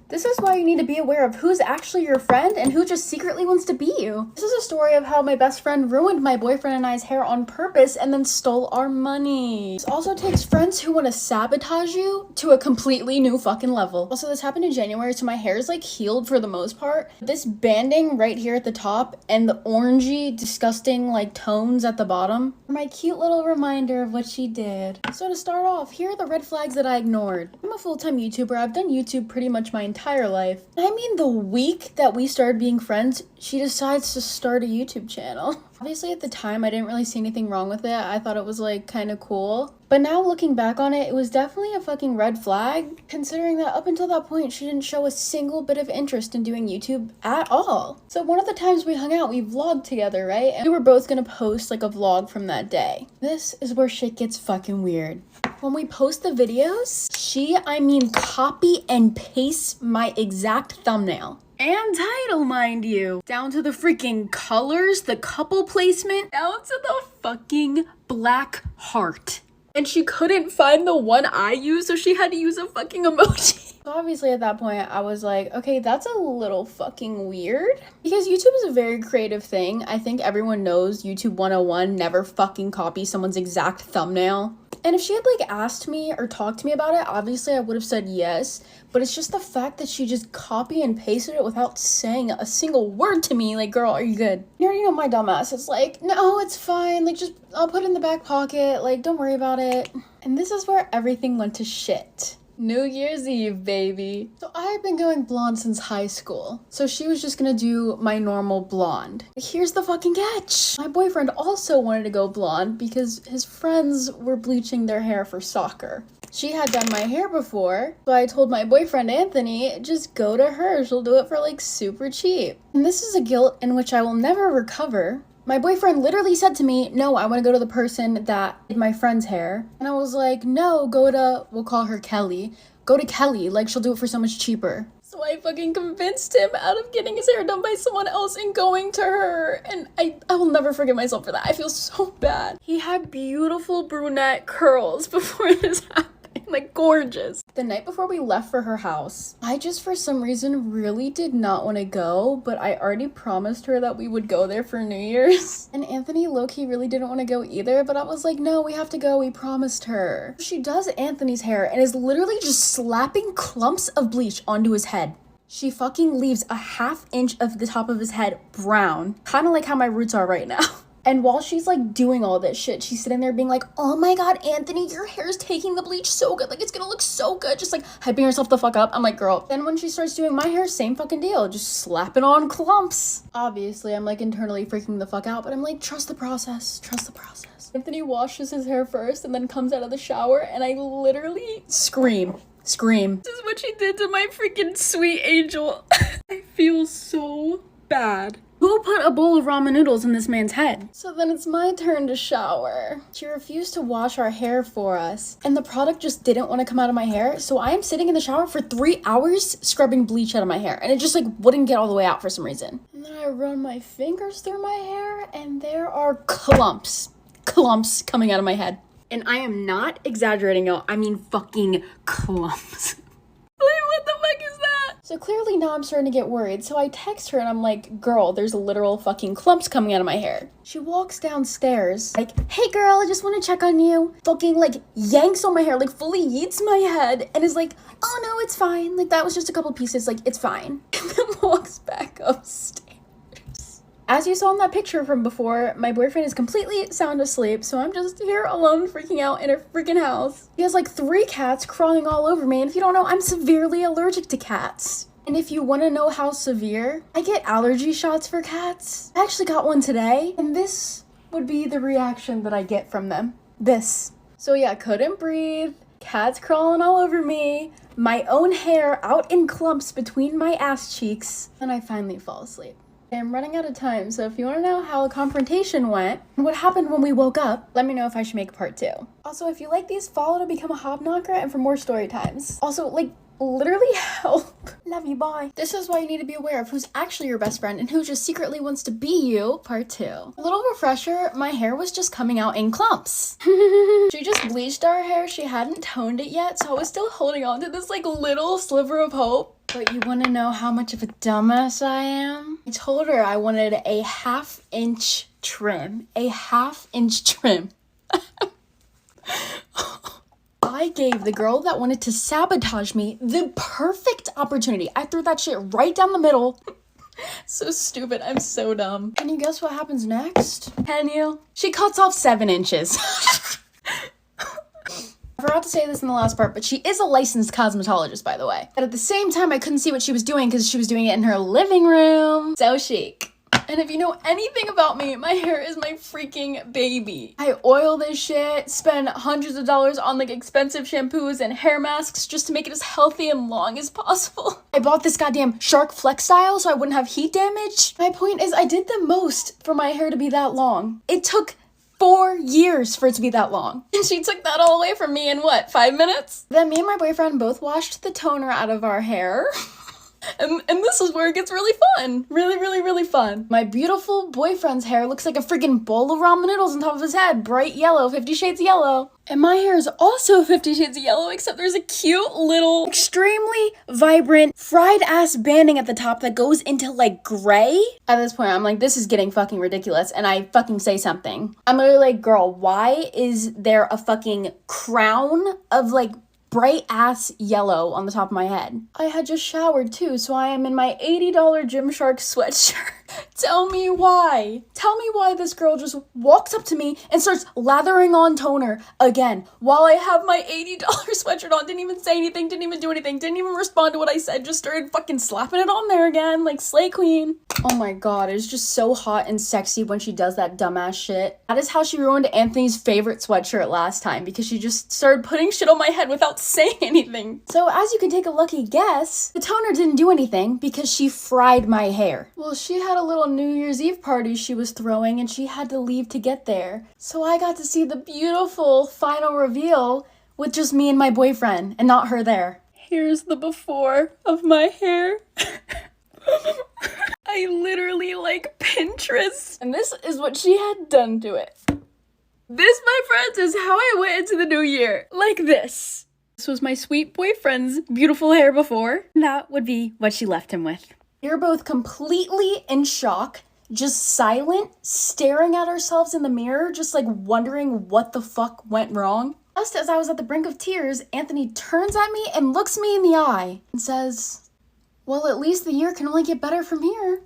This is why you need to be aware of who's actually your friend and who just secretly wants to be you. This is a story of how my best friend ruined my boyfriend and I's hair on purpose and then stole our money. This also takes friends who want to sabotage you to a completely new fucking level. Also, this happened in January, so my hair is like healed for the most part. This banding right here at the top and the orangey, disgusting like tones at the bottom are my cute little reminder of what she did. So to start off, here are the red flags that I ignored. I'm a full-time YouTuber. I've done YouTube pretty much my entire life. I mean, the week that we started being friends, she decides to start a YouTube channel. Obviously, at the time, I didn't really see anything wrong with it. I thought it was, like, kind of cool. But now, looking back on it, it was definitely a fucking red flag, considering that up until that point, she didn't show a single bit of interest in doing YouTube at all. So one of the times we hung out, we vlogged together, right? And we were both gonna post, like, a vlog from that day. This is where shit gets fucking weird. When we post the videos, I mean, copy and paste my exact thumbnail. And title, mind you. Down to the freaking colors, the couple placement, down to the fucking black heart. And she couldn't find the one I used, so she had to use a fucking emoji. So obviously at that point, I was like, okay, that's a little fucking weird. Because YouTube is a very creative thing. I think everyone knows YouTube 101, never fucking copy someone's exact thumbnail. And if she had like asked me or talked to me about it, obviously I would have said yes. But it's just the fact that she just copy and pasted it without saying a single word to me. Like, girl, are you good? You already know my dumbass. It's like, no, it's fine. Like, just, I'll put it in the back pocket. Like, don't worry about it. And this is where everything went to shit. New Year's Eve, baby. So I've been going blonde since high school. So she was just gonna do my normal blonde. Here's the fucking catch. My boyfriend also wanted to go blonde because his friends were bleaching their hair for soccer. She had done my hair before, so I told my boyfriend Anthony, just go to her. She'll do it for like super cheap. And this is a guilt in which I will never recover. My boyfriend literally said to me, no, I want to go to the person that did my friend's hair. And I was like, no, go to, we'll call her Kelly. Go to Kelly, like she'll do it for so much cheaper. So I fucking convinced him out of getting his hair done by someone else and going to her. And I will never forgive myself for that. I feel so bad. He had beautiful brunette curls before this happened. Like gorgeous. The night before we left for her house, I just for some reason really did not want to go, but I already promised her that we would go there for New Year's. And Anthony low-key really didn't want to go either, but I was like, no, we have to go, we promised her. She does Anthony's hair and is literally just slapping clumps of bleach onto his head. She fucking leaves a ½ inch of the top of his head brown, kind of like how my roots are right now. And while she's like doing all this shit, she's sitting there being like, oh my god, Anthony, your hair's taking the bleach so good. Like, it's gonna look so good. Just like hyping herself the fuck up. I'm like, girl. Then when she starts doing my hair, same fucking deal. Just slapping on clumps. Obviously, I'm like internally freaking the fuck out, but I'm like, trust the process. Trust the process. Anthony washes his hair first and then comes out of the shower and I literally scream. This is what she did to my freaking sweet angel. I feel so bad. Who put a bowl of ramen noodles in this man's head? So then it's my turn to shower. She refused to wash our hair for us, and the product just didn't want to come out of my hair, so I am sitting in the shower for 3 hours scrubbing bleach out of my hair, and it just like wouldn't get all the way out for some reason. And then I run my fingers through my hair, and there are clumps coming out of my head. And I am not exaggerating, y'all. I mean fucking clumps. Like, what the fuck is that? So clearly now I'm starting to get worried. So I text her and I'm like, girl, there's literal fucking clumps coming out of my hair. She walks downstairs like, hey girl, I just want to check on you. Fucking like yanks on my hair, like fully yeets my head and is like, oh no, it's fine. Like that was just a couple pieces, like it's fine. And then walks back upstairs. As you saw in that picture from before, my boyfriend is completely sound asleep, so I'm just here alone freaking out in a freaking house. He has like 3 cats crawling all over me, and if you don't know, I'm severely allergic to cats. And if you want to know how severe, I get allergy shots for cats. I actually got one today, and this would be the reaction that I get from them. This. So yeah, couldn't breathe, cats crawling all over me, my own hair out in clumps between my ass cheeks, and I finally fall asleep. I'm running out of time, so if you want to know how a confrontation went and what happened when we woke up, let me know if I should make part 2. Also, if you like these, follow to become a hobknocker and for more story times. Also, like, literally help. Love you, bye. This is why you need to be aware of who's actually your best friend and who just secretly wants to be you, part 2. A little refresher, my hair was just coming out in clumps. She just bleached our hair, she hadn't toned it yet, so I was still holding on to this like little sliver of hope. But you want to know how much of a dumbass I am? I told her I wanted a 1/2 inch trim. A 1/2 inch trim. I gave the girl that wanted to sabotage me the perfect opportunity. I threw that shit right down the middle. So stupid. I'm so dumb. Can you guess what happens next? Can you? She cuts off 7 inches. I forgot to say this in the last part, but she is a licensed cosmetologist, by the way. But at the same time, I couldn't see what she was doing because she was doing it in her living room. So chic. And if you know anything about me, my hair is my freaking baby. I oil this shit, spend hundreds of dollars on like expensive shampoos and hair masks just to make it as healthy and long as possible. I bought this goddamn Shark Flex style so I wouldn't have heat damage. My point is I did the most for my hair to be that long. It took 4 years for it to be that long. And she took that all away from me in what, 5 minutes? Then me and my boyfriend both washed the toner out of our hair. And this is where it gets really fun. Really, really, really fun. My beautiful boyfriend's hair looks like a freaking bowl of ramen noodles on top of his head. Bright yellow, 50 Shades of Yellow. And my hair is also 50 Shades of Yellow, except there's a cute little, extremely vibrant, fried ass banding at the top that goes into like gray. At this point, I'm like, this is getting fucking ridiculous. And I fucking say something. I'm literally like, girl, why is there a fucking crown of like bright ass yellow on the top of my head? I had just showered too, so I am in my $80 Gymshark sweatshirt. Tell me why. Tell me why this girl just walks up to me and starts lathering on toner again while I have my $80 sweatshirt on. Didn't even say anything, didn't even do anything, didn't even respond to what I said, just started fucking slapping it on there again like Slay Queen. Oh my god, it's just so hot and sexy when she does that dumbass shit. That is how she ruined Anthony's favorite sweatshirt last time, because she just started putting shit on my head without saying anything. So as you can take a lucky guess, the toner didn't do anything because she fried my hair. Well, she had a little New Year's Eve party she was throwing and she had to leave to get there. So I got to see the beautiful final reveal with just me and my boyfriend and not her there. Here's the before of my hair. I literally like Pinterest. And this is what she had done to it. This, my friends, is how I went into the new year. Like this. This was my sweet boyfriend's beautiful hair before. That would be what she left him with. We were both completely in shock, just silent, staring at ourselves in the mirror, just like wondering what the fuck went wrong. Just as I was at the brink of tears, Anthony turns at me and looks me in the eye and says, well, at least the year can only get better from here.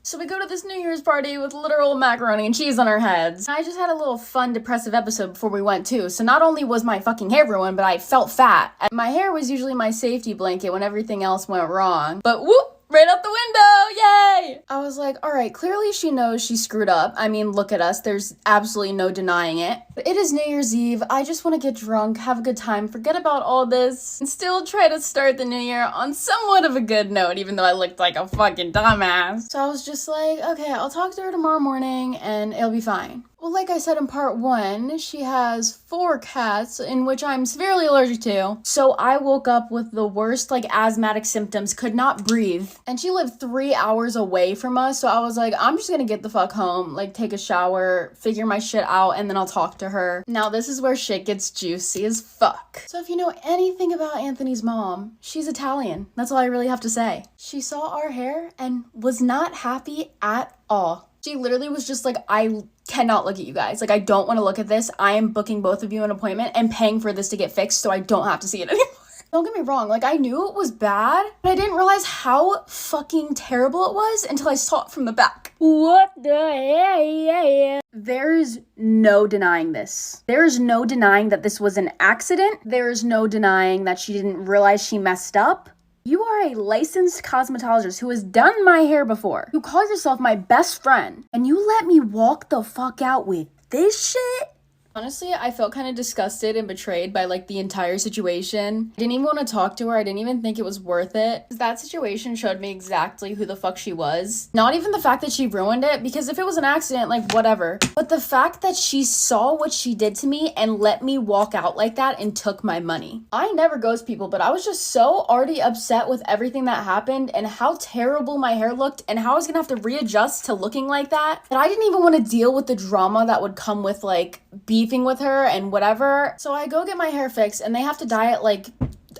So we go to this New Year's party with literal macaroni and cheese on our heads. I just had a little fun, depressive episode before we went too. So not only was my fucking hair ruined, but I felt fat. And my hair was usually my safety blanket when everything else went wrong. But whoop! Right out the window, yay! I was like, all right, clearly she knows she screwed up. I mean, look at us, there's absolutely no denying it. But it is New Year's Eve, I just want to get drunk, have a good time, forget about all this, and still try to start the new year on somewhat of a good note, even though I looked like a fucking dumbass. So I was just like, okay, I'll talk to her tomorrow morning and it'll be fine. Well, like I said in part 1, she has 4 cats, in which I'm severely allergic to. So I woke up with the worst, like, asthmatic symptoms, could not breathe. And she lived 3 hours away from us, so I was like, I'm just gonna get the fuck home, like, take a shower, figure my shit out, and then I'll talk to her. Now, this is where shit gets juicy as fuck. So if you know anything about Anthony's mom, she's Italian. That's all I really have to say. She saw our hair and was not happy at all. She literally was just like, I cannot look at you guys. Like, I don't want to look at this. I am booking both of you an appointment and paying for this to get fixed so I don't have to see it anymore. Don't get me wrong, like, I knew it was bad, but I didn't realize how fucking terrible it was until I saw it from the back. What the hell? There's no denying this. There's no denying that this was an accident. There's no denying that she didn't realize she messed up. You are a licensed cosmetologist who has done my hair before. You call yourself my best friend, and you let me walk the fuck out with this shit? Honestly, I felt kind of disgusted and betrayed by, like, the entire situation. I didn't even want to talk to her. I didn't even think it was worth it. That situation showed me exactly who the fuck she was. Not even the fact that she ruined it, because if it was an accident, like, whatever. But the fact that she saw what she did to me and let me walk out like that and took my money. I never ghost people, but I was just so already upset with everything that happened and how terrible my hair looked and how I was gonna have to readjust to looking like that I didn't even want to deal with the drama that would come with, like, beefing with her and whatever. So I go get my hair fixed and they have to dye it like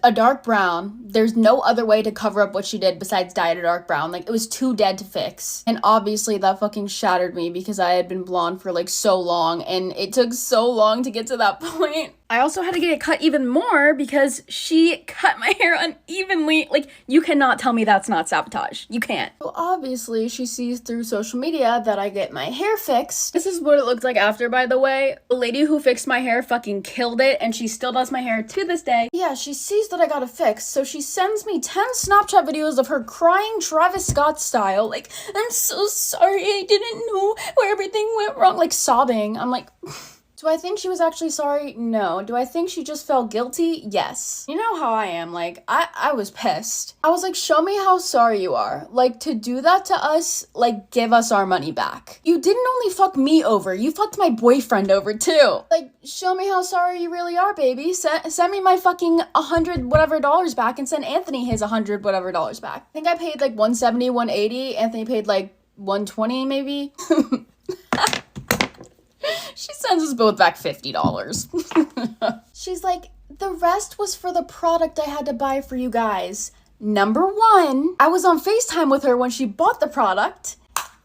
a dark brown. There's no other way to cover up what she did besides dye it a dark brown. Like, it was too dead to fix. And obviously that fucking shattered me because I had been blonde for like so long and it took so long to get to that point. I also had to get it cut even more because she cut my hair unevenly. Like, you cannot tell me that's not sabotage. You can't. So obviously she sees through social media that I get my hair fixed. This is what it looked like after, by the way. The lady who fixed my hair fucking killed it and she still does my hair to this day. Yeah, she sees that I got it fixed, so she sends me 10 Snapchat videos of her crying Travis Scott style. Like, I'm so sorry, I didn't know where everything went wrong. Like, sobbing. I'm like... Do I think she was actually sorry? No. Do I think she just felt guilty? Yes. You know how I am. Like, I was pissed. I was like, show me how sorry you are. Like, to do that to us, like, give us our money back. You didn't only fuck me over. You fucked my boyfriend over, too. Like, show me how sorry you really are, baby. Send me my fucking $100 whatever dollars back and send Anthony his $100 whatever dollars back. I think I paid, like, 170, 180. Anthony paid, like, 120, maybe. She sends us both back $50. She's like, the rest was for the product I had to buy for you guys. Number one, I was on FaceTime with her when she bought the product,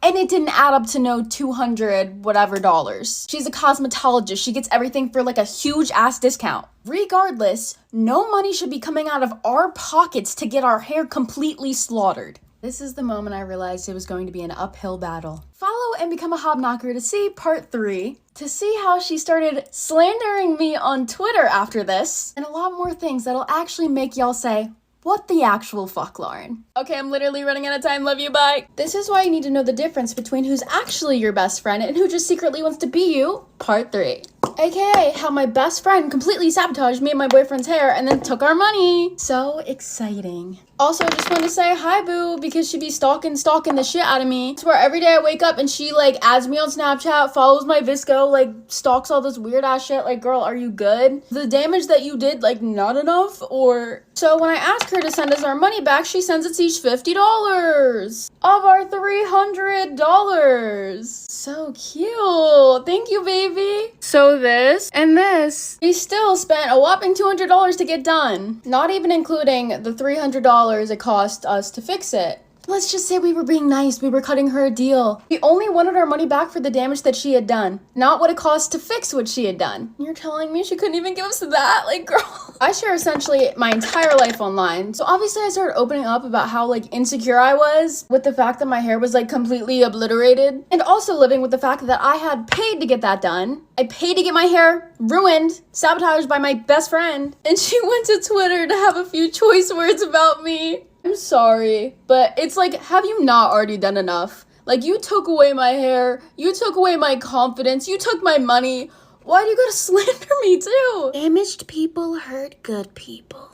and it didn't add up to no $200 whatever dollars. She's a cosmetologist. She gets everything for like a huge ass discount. Regardless, no money should be coming out of our pockets to get our hair completely slaughtered. This is the moment I realized it was going to be an uphill battle. Follow and become a hobknocker to see part 3, to see how she started slandering me on Twitter after this, and a lot more things that'll actually make y'all say, what the actual fuck, Lauren? Okay, I'm literally running out of time. Love you, bye. This is why you need to know the difference between who's actually your best friend and who just secretly wants to be you, part 3. AKA how my best friend completely sabotaged me and my boyfriend's hair and then took our money. So exciting. Also, I just want to say hi, boo, because she be stalking the shit out of me. I swear every day I wake up and she like adds me on Snapchat, follows my Visco, like stalks all this weird ass shit. Like, girl, are you good? The damage that you did, like, not enough? Or... So when I ask her to send us our money back, she sends us each $50 of our $300. So cute. Thank you, baby. So this and this, we still spent a whopping $200 to get done. Not even including the $300 it cost us to fix it. Let's just say we were being nice. We were cutting her a deal. We only wanted our money back for the damage that she had done, not what it cost to fix what she had done. You're telling me she couldn't even give us that? Like, girl. I share essentially my entire life online. So obviously I started opening up about how like insecure I was with the fact that my hair was like completely obliterated. And also living with the fact that I had paid to get that done. I paid to get my hair ruined, sabotaged by my best friend. And she went to Twitter to have a few choice words about me. I'm sorry, but it's like, have you not already done enough? Like, you took away my hair, you took away my confidence, you took my money. Why do you gotta slander me too? Damaged people hurt good people.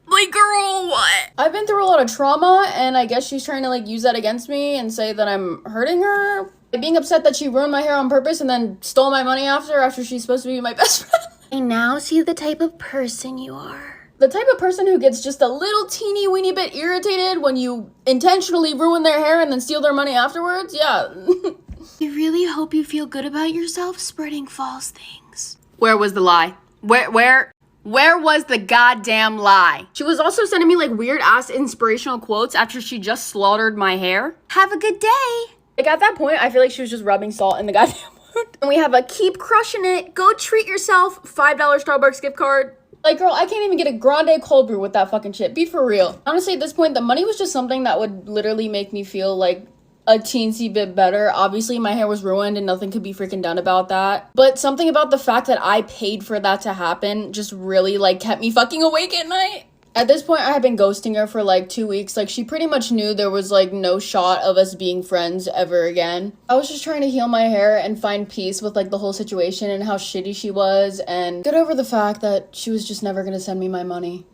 Like, girl, what? I've been through a lot of trauma, and I guess she's trying to like use that against me and say that I'm hurting her. Being upset that she ruined my hair on purpose and then stole my money after she's supposed to be my best friend. I now see the type of person you are. The type of person who gets just a little teeny weeny bit irritated when you intentionally ruin their hair and then steal their money afterwards? Yeah. I really hope you feel good about yourself spreading false things. Where was the lie? Where was the goddamn lie? She was also sending me like weird ass inspirational quotes after she just slaughtered my hair. Have a good day. Like, at that point, I feel like she was just rubbing salt in the goddamn wound. And we have a keep crushing it, go treat yourself, $5 Starbucks gift card. Like, girl, I can't even get a grande cold brew with that fucking shit. Be for real. Honestly, at this point, the money was just something that would literally make me feel like a teensy bit better. Obviously, my hair was ruined and nothing could be freaking done about that. But something about the fact that I paid for that to happen just really, like, kept me fucking awake at night. At this point, I had been ghosting her for like 2 weeks. Like, she pretty much knew there was like no shot of us being friends ever again. I was just trying to heal my hair and find peace with like the whole situation and how shitty she was and get over the fact that she was just never gonna send me my money.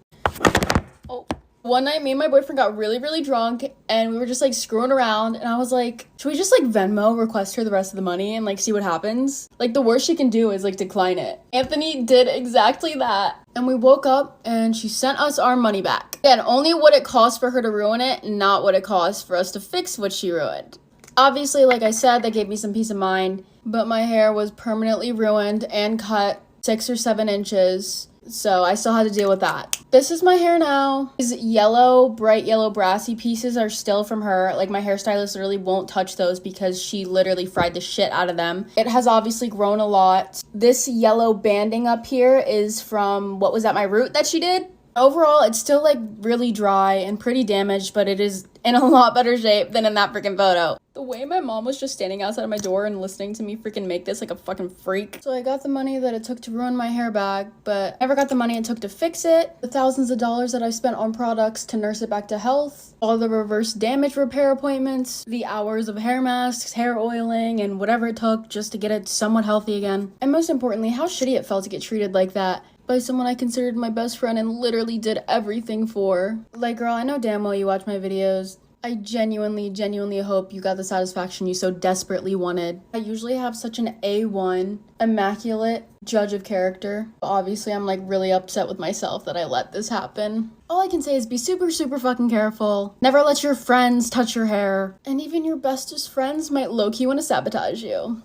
Oh. One night, me and my boyfriend got really, really drunk and we were just like screwing around and I was like, should we just like Venmo request her the rest of the money and like see what happens? Like, the worst she can do is like decline it. Anthony did exactly that. And we woke up and she sent us our money back. Again, only what it cost for her to ruin it, not what it cost for us to fix what she ruined. Obviously, like I said, that gave me some peace of mind, but my hair was permanently ruined and cut 6 or 7 inches. So I still had to deal with that. This is my hair now. These yellow, bright yellow brassy pieces are still from her. Like, my hairstylist literally won't touch those because she literally fried the shit out of them. It has obviously grown a lot. This yellow banding up here is from what was at my root that she did. Overall, it's still like really dry and pretty damaged, but it is in a lot better shape than in that freaking photo. The way my mom was just standing outside of my door and listening to me freaking make this like a fucking freak. So I got the money that it took to ruin my hair back, but I never got the money it took to fix it. The thousands of dollars that I spent on products to nurse it back to health, all the reverse damage repair appointments, the hours of hair masks, hair oiling, and whatever it took just to get it somewhat healthy again. And most importantly, how shitty it felt to get treated like that by someone I considered my best friend and literally did everything for. Like, girl, I know damn well you watch my videos. I genuinely hope you got the satisfaction you so desperately wanted. I usually have such an A1, immaculate judge of character. Obviously, I'm like really upset with myself that I let this happen. All I can say is be super fucking careful. Never let your friends touch your hair. And even your bestest friends might low-key want to sabotage you.